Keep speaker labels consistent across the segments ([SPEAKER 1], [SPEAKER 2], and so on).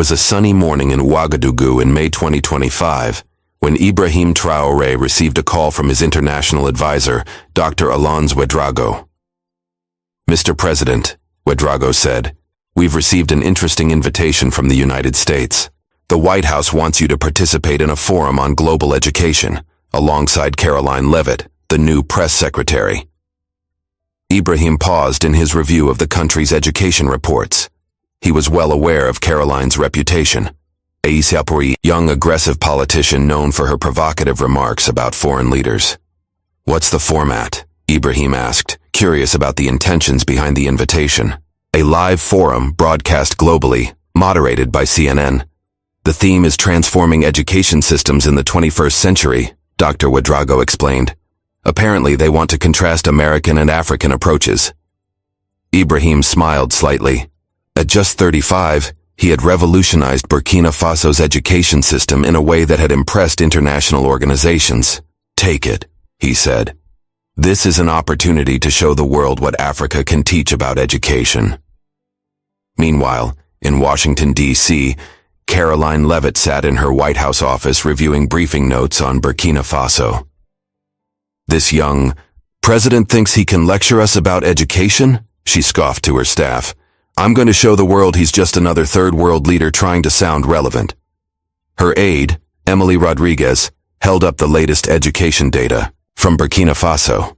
[SPEAKER 1] was a sunny morning in Ouagadougou in May 2025 when Ibrahim Traoré received a call from his international advisor, Dr. Alonso Ouedraogo. "Mr. President," Ouedraogo said, "we've received an interesting invitation from the United States. The White House wants you to participate in a forum on global education, alongside Caroline Leavitt, the new press secretary." Ibrahim paused in his review of the country's education reports. He was well aware of Caroline's reputation. A young aggressive politician known for her provocative remarks about foreign leaders. "What's the format?" Ibrahim asked, curious about the intentions behind the invitation. "A live forum broadcast globally, moderated by CNN. The theme is transforming education systems in the 21st century, Dr. Ouedraogo explained. Apparently they want to contrast American and African approaches." Ibrahim smiled slightly. At just 35, he had revolutionized Burkina Faso's education system in a way that had impressed international organizations. "Take it," he said. "This is an opportunity to show the world what Africa can teach about education." Meanwhile, in Washington, D.C., Caroline Leavitt sat in her White House office reviewing briefing notes on Burkina Faso. "This young president thinks he can lecture us about education?" she scoffed to her staff. "I'm going to show the world he's just another third-world leader trying to sound relevant." Her aide, Emily Rodriguez, held up the latest education data from Burkina Faso.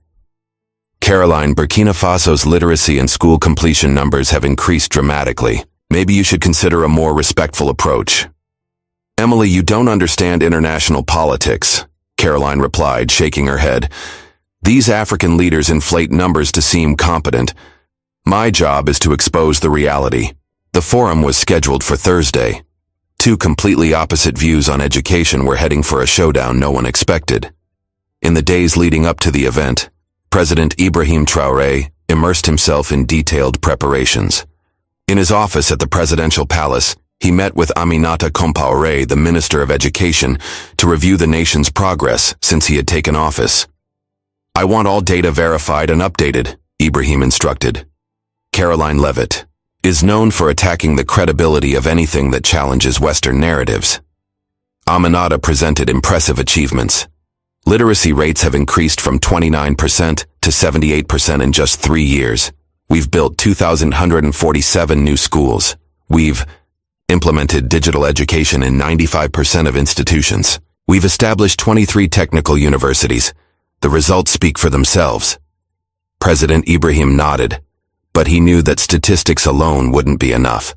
[SPEAKER 1] "Caroline, Burkina Faso's literacy and school completion numbers have increased dramatically. Maybe you should consider a more respectful approach." "Emily, you don't understand international politics," Caroline replied, shaking her head. "These African leaders inflate numbers to seem competent. My job is to expose the reality." The forum was scheduled for Thursday. Two completely opposite views on education were heading for a showdown no one expected. In the days leading up to the event, President Ibrahim Traoré immersed himself in detailed preparations. In his office at the presidential palace, he met with Aminata Compaoré, the Minister of Education, to review the nation's progress since he had taken office. "I want all data verified and updated," Ibrahim instructed. Caroline Leavitt is known for attacking the credibility of anything that challenges Western narratives. Aminata presented impressive achievements. Literacy rates have increased from 29% to 78% in just 3 years. We've built 2,147 new schools. We've implemented digital education in 95% of institutions. We've established 23 technical universities. The results speak for themselves. President Ibrahim nodded, but he knew that statistics alone wouldn't be enough.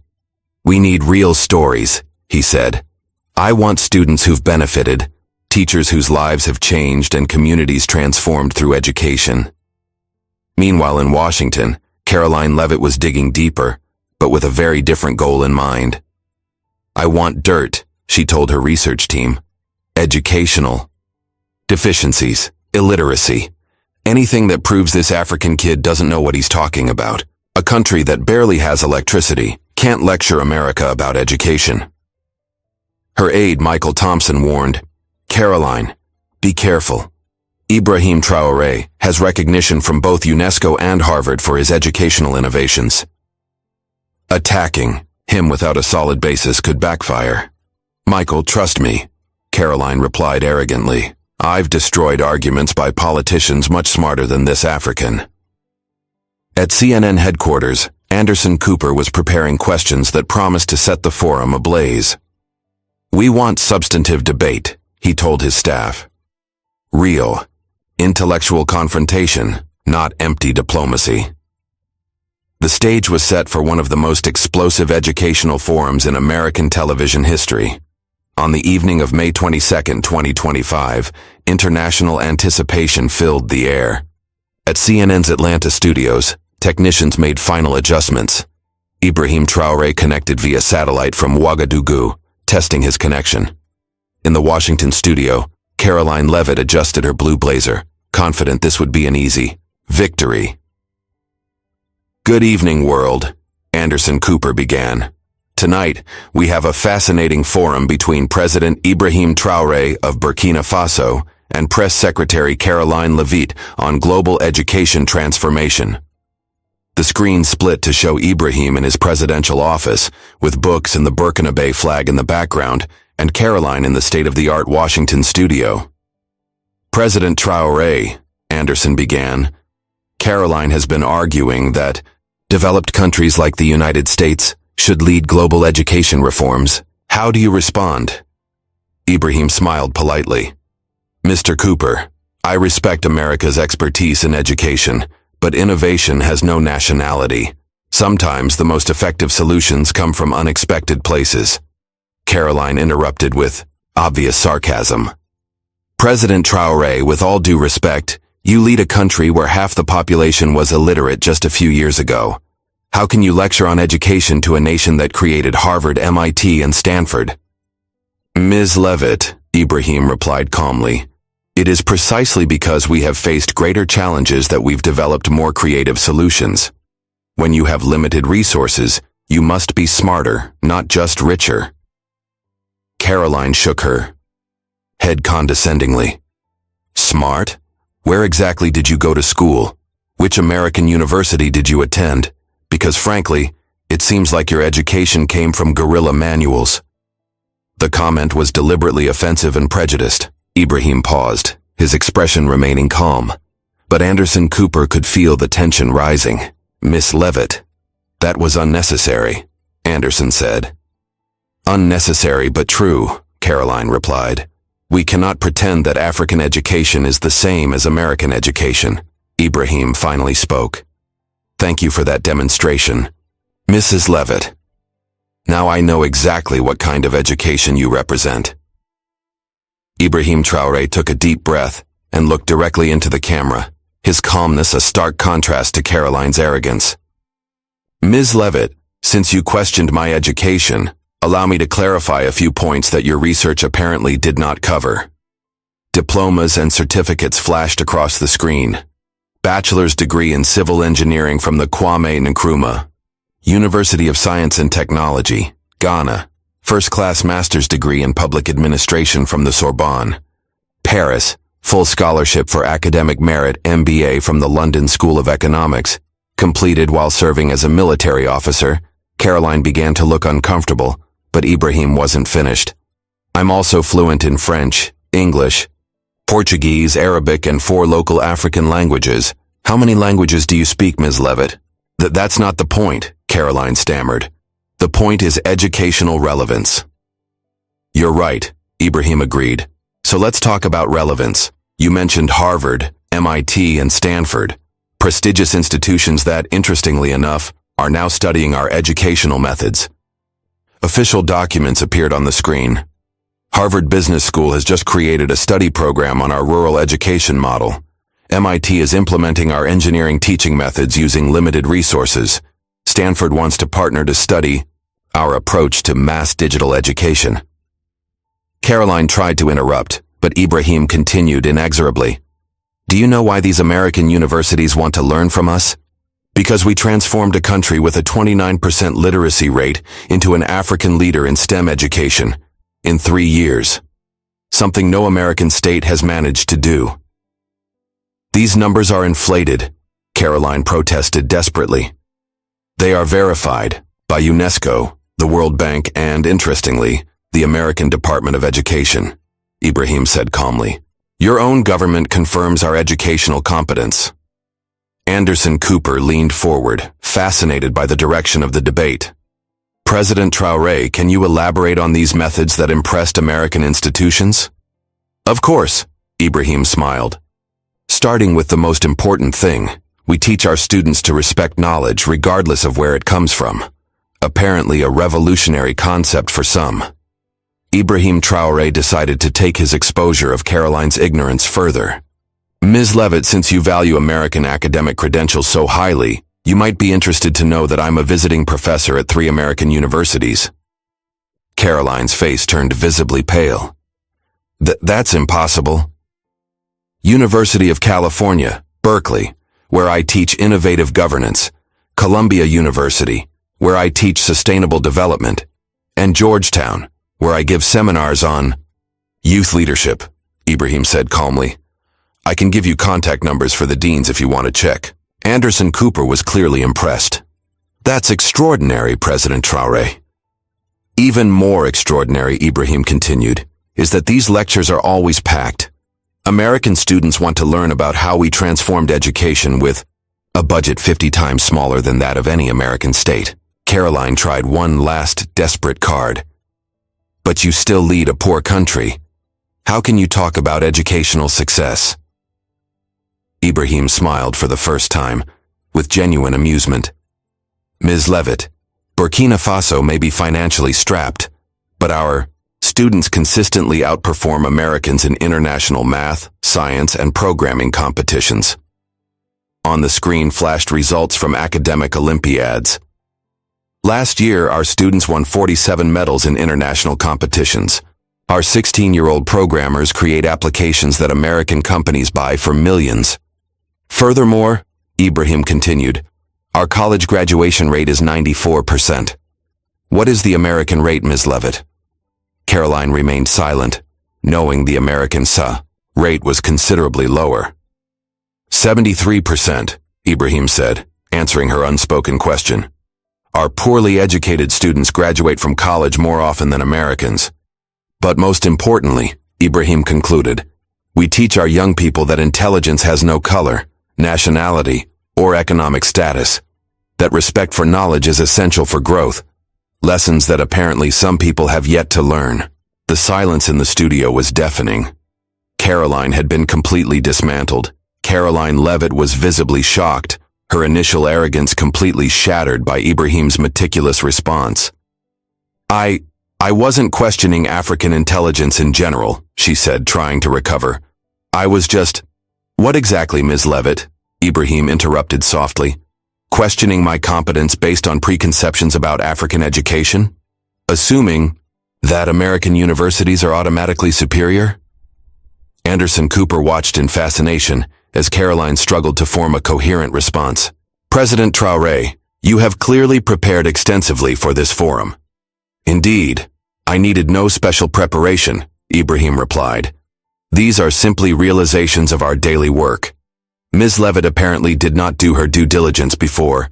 [SPEAKER 1] "We need real stories," he said. "I want students who've benefited, teachers whose lives have changed, and communities transformed through education." Meanwhile in Washington, Caroline Leavitt was digging deeper, but with a very different goal in mind. "I want dirt," she told her research team. "Educational deficiencies, illiteracy, anything that proves this African kid doesn't know what he's talking about. A country that barely has electricity can't lecture America about education." Her aide, Michael Thompson, warned, "Caroline, be careful. Ibrahim Traoré has recognition from both UNESCO and Harvard for his educational innovations. Attacking him without a solid basis could backfire." "Michael, trust me," Caroline replied arrogantly. "I've destroyed arguments by politicians much smarter than this African." At CNN headquarters, Anderson Cooper was preparing questions that promised to set the forum ablaze. "We want substantive debate," he told his staff. "Real, intellectual confrontation, not empty diplomacy." The stage was set for one of the most explosive educational forums in American television history. On the evening of May 22, 2025, international anticipation filled the air. At CNN's Atlanta studios, technicians made final adjustments. Ibrahim Traoré connected via satellite from Ouagadougou, testing his connection. In the Washington studio, Caroline Leavitt adjusted her blue blazer, confident this would be an easy victory. "Good evening, world," Anderson Cooper began. "Tonight, we have a fascinating forum between President Ibrahim Traoré of Burkina Faso and Press Secretary Caroline Leavitt on global education transformation. The screen split to show Ibrahim in his presidential office, with books and the Burkina Faso flag in the background, and Caroline in the state-of-the-art Washington studio. President Traoré, Anderson began. Caroline has been arguing that developed countries like the United States should lead global education reforms. How do you respond? Ibrahim smiled politely. Mr. Cooper, I respect America's expertise in education, but innovation has no nationality. Sometimes the most effective solutions come from unexpected places. Caroline interrupted with obvious sarcasm. President Traoré, with all due respect, you lead a country where half the population was illiterate just a few years ago. How can you lecture on education to a nation that created Harvard, MIT, and Stanford? Ms. Leavitt, Ibrahim replied calmly, it is precisely because we have faced greater challenges that we've developed more creative solutions. When you have limited resources, you must be smarter, not just richer. Caroline shook her head condescendingly. Smart? Where exactly did you go to school? Which American university did you attend? Because frankly, it seems like your education came from guerrilla manuals. The comment was deliberately offensive and prejudiced. Ibrahim paused, his expression remaining calm. But Anderson Cooper could feel the tension rising. Miss Leavitt. That was unnecessary, Anderson said. Unnecessary but true, Caroline replied. We cannot pretend that African education is the same as American education. Ibrahim finally spoke. Thank you for that demonstration. Mrs. Leavitt. Now I know exactly what kind of education you represent. Ibrahim Traoré took a deep breath and looked directly into the camera, his calmness a stark contrast to Caroline's arrogance. Ms. Leavitt, since you questioned my education, allow me to clarify a few points that your research apparently did not cover. Diplomas and certificates flashed across the screen. Bachelor's degree in civil engineering from the Kwame Nkrumah. University of Science and Technology, Ghana. First-class master's degree in public administration from the Sorbonne. Paris, full scholarship for academic merit MBA from the London School of Economics. Completed while serving as a military officer. Caroline began to look uncomfortable, but Ibrahim wasn't finished. I'm also fluent in French, English, Portuguese, Arabic, and 4 local African languages. How many languages do you speak, Ms. Leavitt? That's not the point, Caroline stammered. The point is educational relevance. You're right, Ibrahim agreed. So let's talk about relevance. You mentioned Harvard, MIT, and Stanford. Prestigious institutions that, interestingly enough, are now studying our educational methods. Official documents appeared on the screen. Harvard Business School has just created a study program on our rural education model. MIT is implementing our engineering teaching methods using limited resources. Stanford wants to partner to study our approach to mass digital education. Caroline tried to interrupt, but Ibrahim continued inexorably. Do you know why these American universities want to learn from us? Because we transformed a country with a 29% literacy rate into an African leader in STEM education in 3 years. Something no American state has managed to do. These numbers are inflated, Caroline protested desperately. They are verified by UNESCO, the World Bank, and, interestingly, the American Department of Education, Ibrahim said calmly. Your own government confirms our educational competence. Anderson Cooper leaned forward, fascinated by the direction of the debate. President Traoré, can you elaborate on these methods that impressed American institutions? Of course, Ibrahim smiled. Starting with the most important thing, we teach our students to respect knowledge regardless of where it comes from. Apparently a revolutionary concept for some. Ibrahim Traoré decided to take his exposure of Caroline's ignorance further. Ms. Leavitt, since you value American academic credentials so highly, you might be interested to know that I'm a visiting professor at 3 American universities. Caroline's face turned visibly pale. That's impossible. University of California, Berkeley, where I teach innovative governance, Columbia University, where I teach sustainable development, and Georgetown, where I give seminars on youth leadership, Ibrahim said calmly. I can give you contact numbers for the deans if you want to check. Anderson Cooper was clearly impressed. That's extraordinary, President Traoré. Even more extraordinary, Ibrahim continued, is that these lectures are always packed. American students want to learn about how we transformed education with a budget 50 times smaller than that of any American state. Caroline tried one last desperate card. But you still lead a poor country. How can you talk about educational success? Ibrahim smiled for the first time, with genuine amusement. Ms. Leavitt, Burkina Faso may be financially strapped, but our students consistently outperform Americans in international math, science, and programming competitions. On the screen flashed results from academic Olympiads. Last year, our students won 47 medals in international competitions. Our 16-year-old programmers create applications that American companies buy for millions. Furthermore, Ibrahim continued, our college graduation rate is 94%. What is the American rate, Ms. Leavitt? Caroline remained silent, knowing the American rate was considerably lower. 73%, Ibrahim said, answering her unspoken question. Our poorly educated students graduate from college more often than Americans. But most importantly, Ibrahim concluded, we teach our young people that intelligence has no color, nationality, or economic status, that respect for knowledge is essential for growth, lessons that apparently some people have yet to learn. The silence in the studio was deafening. Caroline had been completely dismantled. Caroline Leavitt was visibly shocked, her initial arrogance completely shattered by Ibrahim's meticulous response. I wasn't questioning African intelligence in general, she said, trying to recover. I was just... What exactly, Ms. Leavitt? Ibrahim interrupted softly. Questioning my competence based on preconceptions about African education? Assuming that American universities are automatically superior? Anderson Cooper watched in fascination as Caroline struggled to form a coherent response. President Traoré, you have clearly prepared extensively for this forum. Indeed, I needed no special preparation, Ibrahim replied. These are simply realizations of our daily work. Ms. Leavitt apparently did not do her due diligence before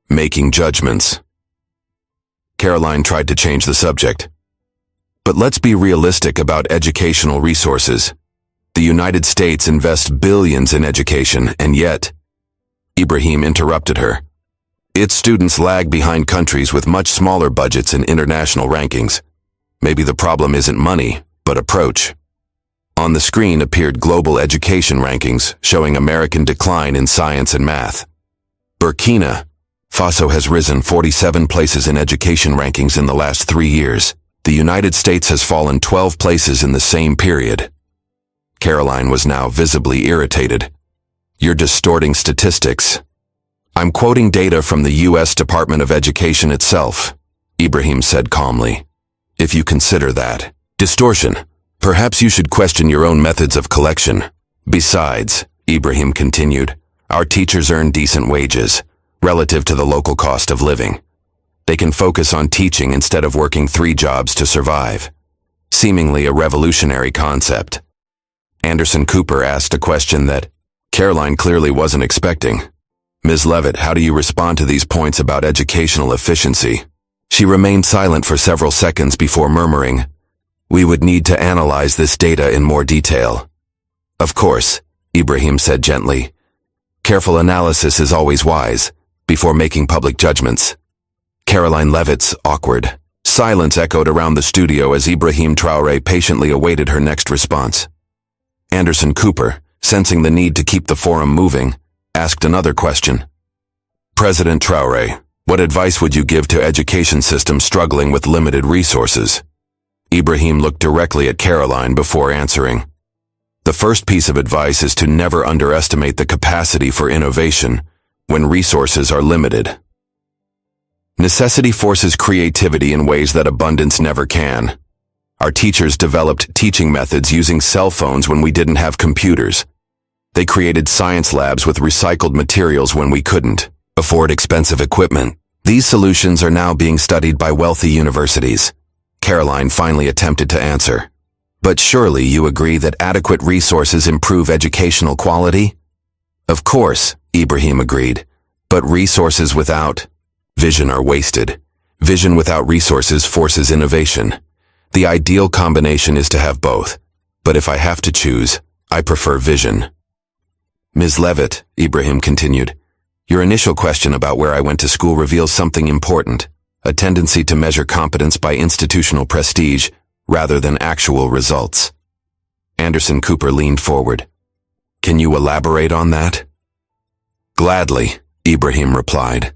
[SPEAKER 1] making judgments. Caroline tried to change the subject. But let's be realistic about educational resources. The United States invests billions in education, and yet, Ibrahim interrupted her. Its students lag behind countries with much smaller budgets and international rankings. Maybe the problem isn't money, but approach. On the screen appeared global education rankings showing American decline in science and math. Burkina Faso has risen 47 places in education rankings in the last 3 years. The United States has fallen 12 places in the same period. Caroline was now visibly irritated. You're distorting statistics. I'm quoting data from the U.S. Department of Education itself, Ibrahim said calmly. If you consider that distortion, perhaps you should question your own methods of collection. Besides, Ibrahim continued, our teachers earn decent wages, relative to the local cost of living. They can focus on teaching instead of working 3 jobs to survive. Seemingly a revolutionary concept. Anderson Cooper asked a question that Caroline clearly wasn't expecting. Ms. Leavitt, how do you respond to these points about educational efficiency? She remained silent for several seconds before murmuring, we would need to analyze this data in more detail. Of course, Ibrahim said gently. Careful analysis is always wise, before making public judgments. Caroline Leavitt's awkward silence echoed around the studio as Ibrahim Traoré patiently awaited her next response. Anderson Cooper, sensing the need to keep the forum moving, asked another question. President Traoré, what advice would you give to education systems struggling with limited resources? Ibrahim looked directly at Caroline before answering. The first piece of advice is to never underestimate the capacity for innovation when resources are limited. Necessity forces creativity in ways that abundance never can. Our teachers developed teaching methods using cell phones when we didn't have computers. They created science labs with recycled materials when we couldn't afford expensive equipment. These solutions are now being studied by wealthy universities. Caroline finally attempted to answer. But surely you agree that adequate resources improve educational quality? Of course, Ibrahim agreed. But resources without vision are wasted. Vision without resources forces innovation. The ideal combination is to have both. But if I have to choose, I prefer vision. Ms. Leavitt, Ibrahim continued, your initial question about where I went to school reveals something important, a tendency to measure competence by institutional prestige rather than actual results. Anderson Cooper leaned forward. Can you elaborate on that? Gladly, Ibrahim replied.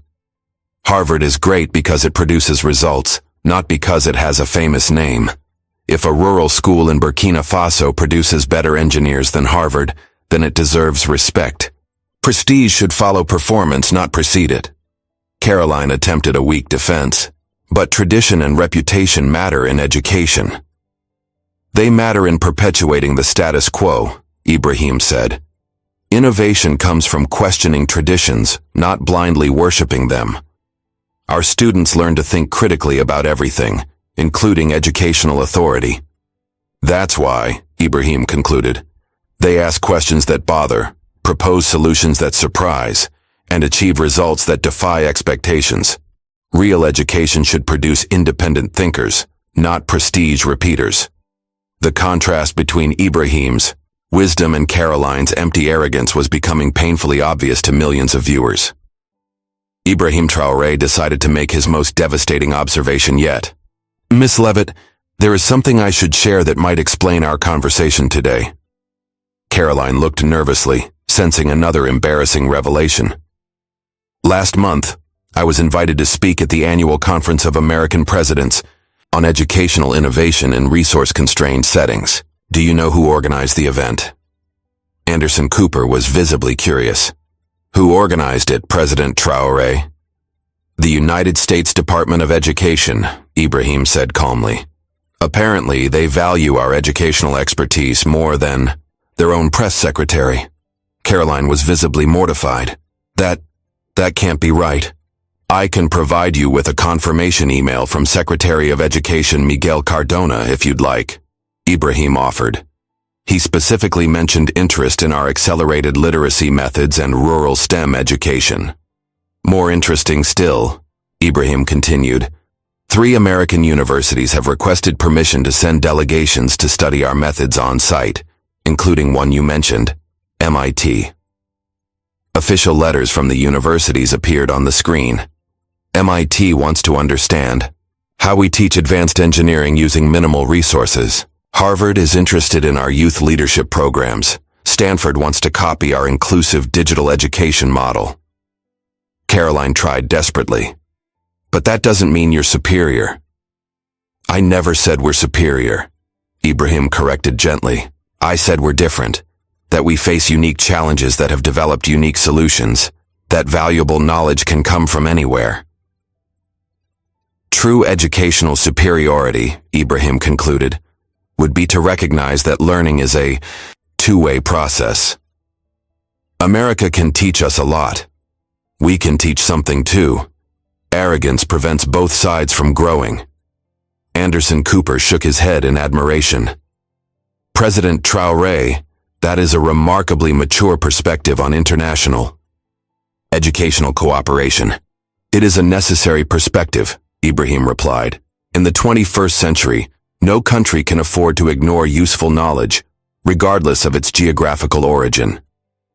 [SPEAKER 1] Harvard is great because it produces results, not because it has a famous name. If a rural school in Burkina Faso produces better engineers than Harvard, then it deserves respect. Prestige should follow performance, not precede it. Caroline attempted a weak defense. But tradition and reputation matter in education. They matter in perpetuating the status quo, Ibrahim said. Innovation comes from questioning traditions, not blindly worshiping them. Our students learn to think critically about everything, including educational authority. That's why, Ibrahim concluded, they ask questions that bother, propose solutions that surprise, and achieve results that defy expectations. Real education should produce independent thinkers, not prestige repeaters. The contrast between Ibrahim's wisdom and Caroline's empty arrogance was becoming painfully obvious to millions of viewers. Ibrahim Traoré decided to make his most devastating observation yet. Miss Leavitt, there is something I should share that might explain our conversation today. Caroline looked nervously, sensing another embarrassing revelation. Last month, I was invited to speak at the annual Conference of American Presidents on educational innovation in resource-constrained settings. Do you know who organized the event? Anderson Cooper was visibly curious. Who organized it, President Traoré? The United States Department of Education, Ibrahim said calmly. Apparently, they value our educational expertise more than their own press secretary. Caroline was visibly mortified. That can't be right. I can provide you with a confirmation email from Secretary of Education Miguel Cardona if you'd like, Ibrahim offered. He specifically mentioned interest in our accelerated literacy methods and rural STEM education. More interesting still, Ibrahim continued, 3 American universities have requested permission to send delegations to study our methods on site, including one you mentioned, MIT. Official letters from the universities appeared on the screen. MIT wants to understand how we teach advanced engineering using minimal resources. Harvard is interested in our youth leadership programs. Stanford wants to copy our inclusive digital education model. Caroline tried desperately. But that doesn't mean you're superior. I never said we're superior, Ibrahim corrected gently. I said we're different, that we face unique challenges that have developed unique solutions, that valuable knowledge can come from anywhere. True educational superiority, Ibrahim concluded, would be to recognize that learning is a two-way process. America can teach us a lot. We can teach something too. Arrogance prevents both sides from growing. Anderson Cooper shook his head in admiration. President Traoré, that is a remarkably mature perspective on international educational cooperation. It is a necessary perspective, Ibrahim replied. In the 21st century, no country can afford to ignore useful knowledge, regardless of its geographical origin.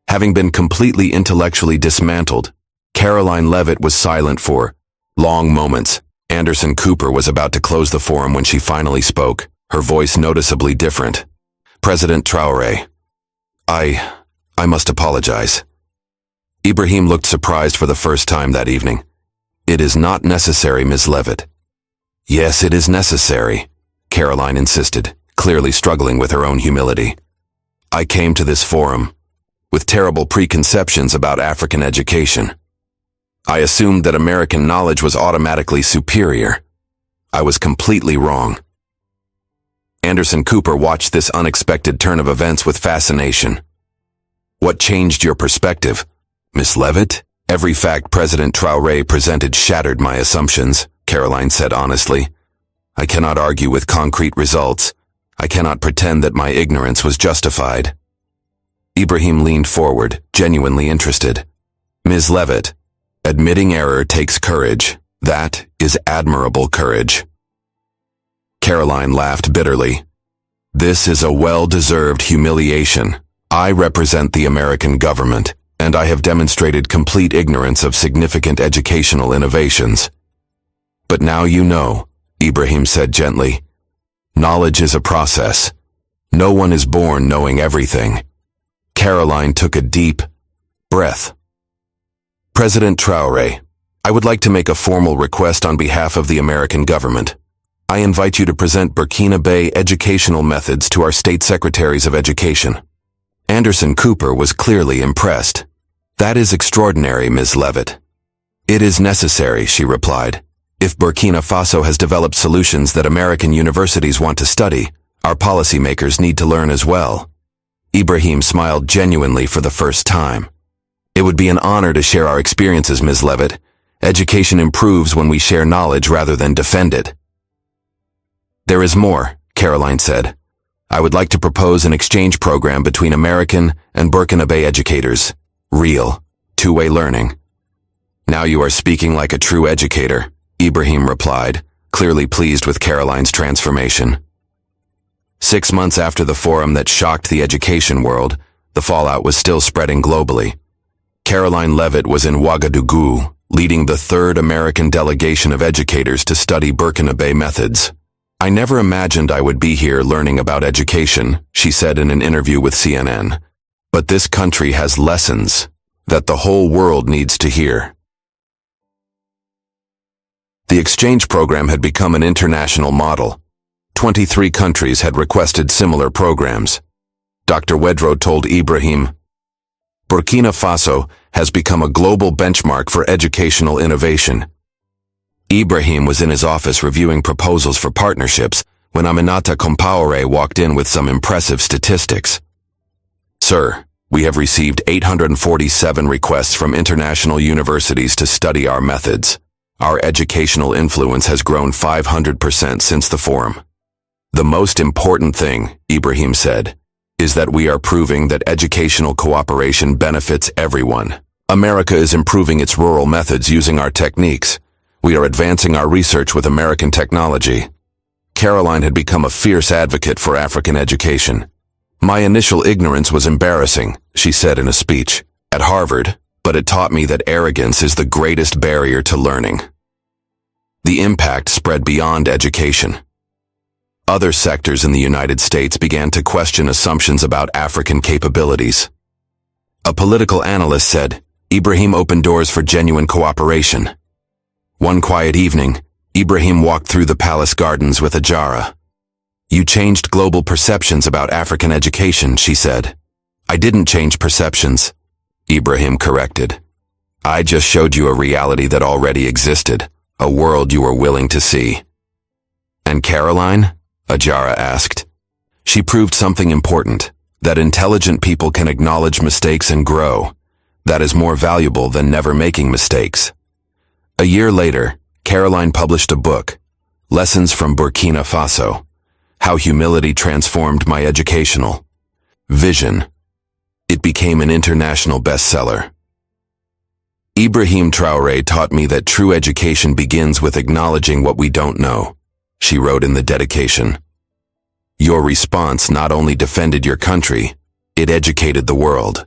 [SPEAKER 1] Having been completely intellectually dismantled, Caroline Leavitt was silent for long moments. Anderson Cooper was about to close the forum when she finally spoke, her voice noticeably different. President Traoré, I must apologize. Ibrahim looked surprised for the first time that evening. It is not necessary, Ms. Leavitt. Yes, it is necessary, Caroline insisted, clearly struggling with her own humility. I came to this forum with terrible preconceptions about African education. I assumed that American knowledge was automatically superior. I was completely wrong. Anderson Cooper watched this unexpected turn of events with fascination. What changed your perspective, Miss Leavitt? Every fact President Traoré presented shattered my assumptions, Caroline said honestly. I cannot argue with concrete results. I cannot pretend that my ignorance was justified. Ibrahim leaned forward, genuinely interested. Ms. Leavitt, admitting error takes courage. That is admirable courage. Caroline laughed bitterly. This is a well-deserved humiliation. I represent the American government, and I have demonstrated complete ignorance of significant educational innovations. But now you know, Ibrahim said gently. Knowledge is a process. No one is born knowing everything. Caroline took a deep breath. President Traoré, I would like to make a formal request on behalf of the American government. I invite you to present Burkina Faso educational methods to our state secretaries of education. Anderson Cooper was clearly impressed. That is extraordinary, Ms. Leavitt. It is necessary, she replied. If Burkina Faso has developed solutions that American universities want to study, our policymakers need to learn as well. Ibrahim smiled genuinely for the first time. It would be an honor to share our experiences, Ms. Leavitt. Education improves when we share knowledge rather than defend it. There is more, Caroline said. I would like to propose an exchange program between American and Burkina Faso educators. Real, two-way learning. Now you are speaking like a true educator, Ibrahim replied, clearly pleased with Caroline's transformation. 6 months after the forum that shocked the education world, the fallout was still spreading globally. Caroline Leavitt was in Ouagadougou, leading the third American delegation of educators to study Burkina Faso methods. I never imagined I would be here learning about education, she said in an interview with CNN. But this country has lessons that the whole world needs to hear. The exchange program had become an international model. 23 countries had requested similar programs. Dr. Wedro told Ibrahim, Burkina Faso has become a global benchmark for educational innovation. Ibrahim was in his office reviewing proposals for partnerships when Aminata Compaoré walked in with some impressive statistics. Sir, we have received 847 requests from international universities to study our methods. Our educational influence has grown 500% since the forum. The most important thing, Ibrahim said, is that we are proving that educational cooperation benefits everyone. America is improving its rural methods using our techniques. We are advancing our research with American technology. Caroline had become a fierce advocate for African education. My initial ignorance was embarrassing, she said in a speech, at Harvard, but it taught me that arrogance is the greatest barrier to learning. The impact spread beyond education. Other sectors in the United States began to question assumptions about African capabilities. A political analyst said, Ibrahim opened doors for genuine cooperation. One quiet evening, Ibrahim walked through the palace gardens with Ajara. You changed global perceptions about African education, she said. I didn't change perceptions, Ibrahim corrected. I just showed you a reality that already existed, a world you were willing to see. And Caroline? Ajara asked. She proved something important, that intelligent people can acknowledge mistakes and grow. That is more valuable than never making mistakes. A year later, Caroline published a book, Lessons from Burkina Faso, How Humility Transformed My Educational Vision. It became an international bestseller. Ibrahim Traoré taught me that true education begins with acknowledging what we don't know, she wrote in the dedication. Your response not only defended your country, it educated the world.